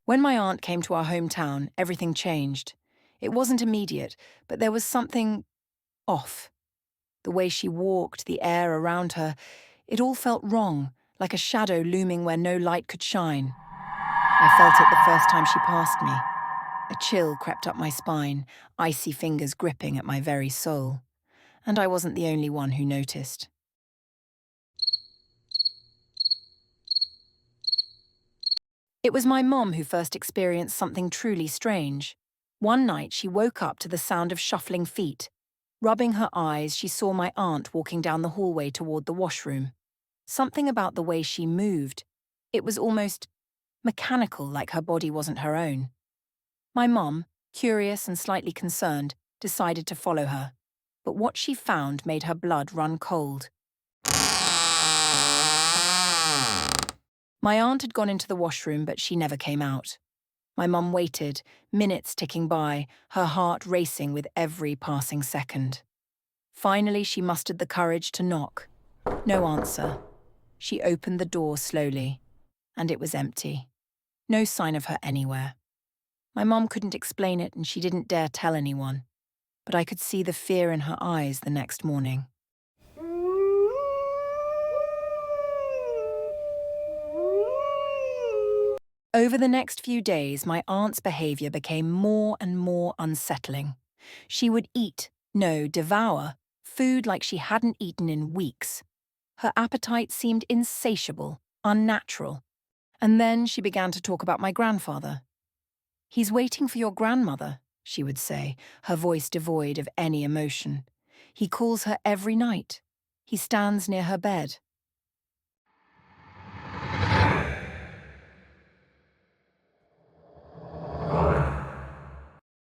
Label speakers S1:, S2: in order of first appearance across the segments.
S1: When my aunt came to our hometown, everything changed. It wasn't immediate, but there was something off. The way she walked, the air around her, it all felt wrong, like a shadow looming where no light could shine. I felt it the first time she passed me. A chill crept up my spine, icy fingers gripping at my very soul. And I wasn't the only one who noticed. It was my mom who first experienced something truly strange. One night she woke up to the sound of shuffling feet. Rubbing her eyes, she saw my aunt walking down the hallway toward the washroom. Something about the way she moved. It was almost mechanical, like her body wasn't her own. My mom, curious and slightly concerned, decided to follow her. But what she found made her blood run cold. My aunt had gone into the washroom, but she never came out. My mum waited, minutes ticking by, her heart racing with every passing second. Finally, she mustered the courage to knock. No answer. She opened the door slowly, and it was empty. No sign of her anywhere. My mum couldn't explain it, and she didn't dare tell anyone. But I could see the fear in her eyes the next morning. Over the next few days, my aunt's behavior became more and more unsettling. She would eat, no, devour, food like she hadn't eaten in weeks. Her appetite seemed insatiable, unnatural. And then she began to talk about my grandfather. "He's waiting for your grandmother," she would say, her voice devoid of any emotion. "He calls her every night. He stands near her bed."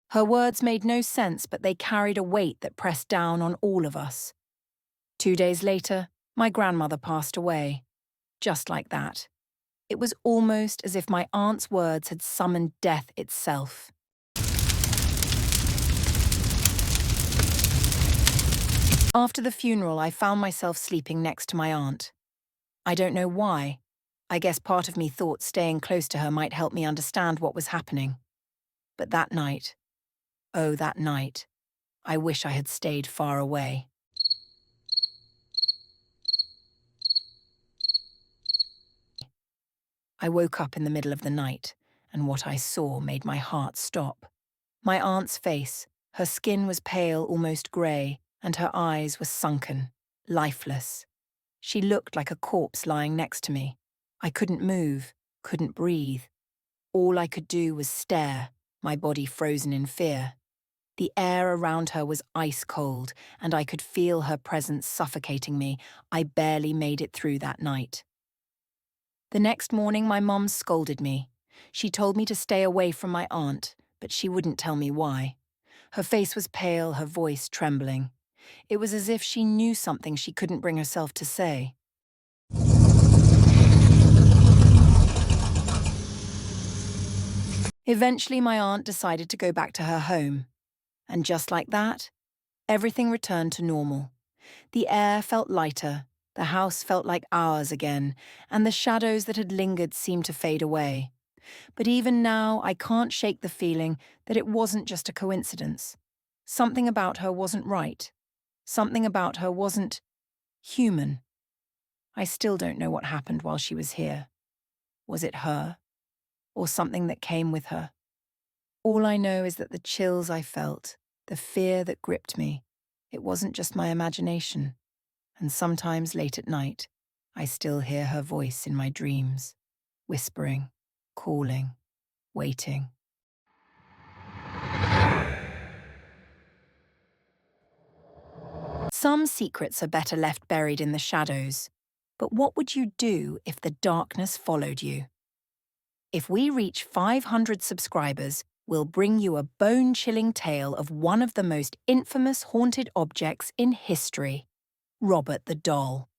S1: Her words made no sense, but they carried a weight that pressed down on all of us. 2 days later, my grandmother passed away. Just like that. It was almost as if my aunt's words had summoned death itself. After the funeral, I found myself sleeping next to my aunt. I don't know why. I guess part of me thought staying close to her might help me understand what was happening. But that night, oh, that night, I wish I had stayed far away. I woke up in the middle of the night, and what I saw made my heart stop. My aunt's face, her skin was pale, almost grey, and her eyes were sunken, lifeless. She looked like a corpse lying next to me. I couldn't move, couldn't breathe. All I could do was stare, my body frozen in fear. The air around her was ice cold, and I could feel her presence suffocating me. I barely made it through that night. The next morning, my mum scolded me. She told me to stay away from my aunt, but she wouldn't tell me why. Her face was pale, her voice trembling. It was as if she knew something she couldn't bring herself to say. Eventually, my aunt decided to go back to her home. And just like that, everything returned to normal. The air felt lighter, the house felt like ours again, and the shadows that had lingered seemed to fade away. But even now, I can't shake the feeling that it wasn't just a coincidence. Something about her wasn't right. Something about her wasn't human. I still don't know what happened while she was here. Was it her? Or something that came with her? All I know is that the chills I felt, the fear that gripped me, it wasn't just my imagination. And sometimes late at night, I still hear her voice in my dreams, whispering, calling, waiting. Some secrets are better left buried in the shadows. But what would you do if the darkness followed you? If we reach 500 subscribers, we'll bring you a bone-chilling tale of one of the most infamous haunted objects in history, Robert the Doll.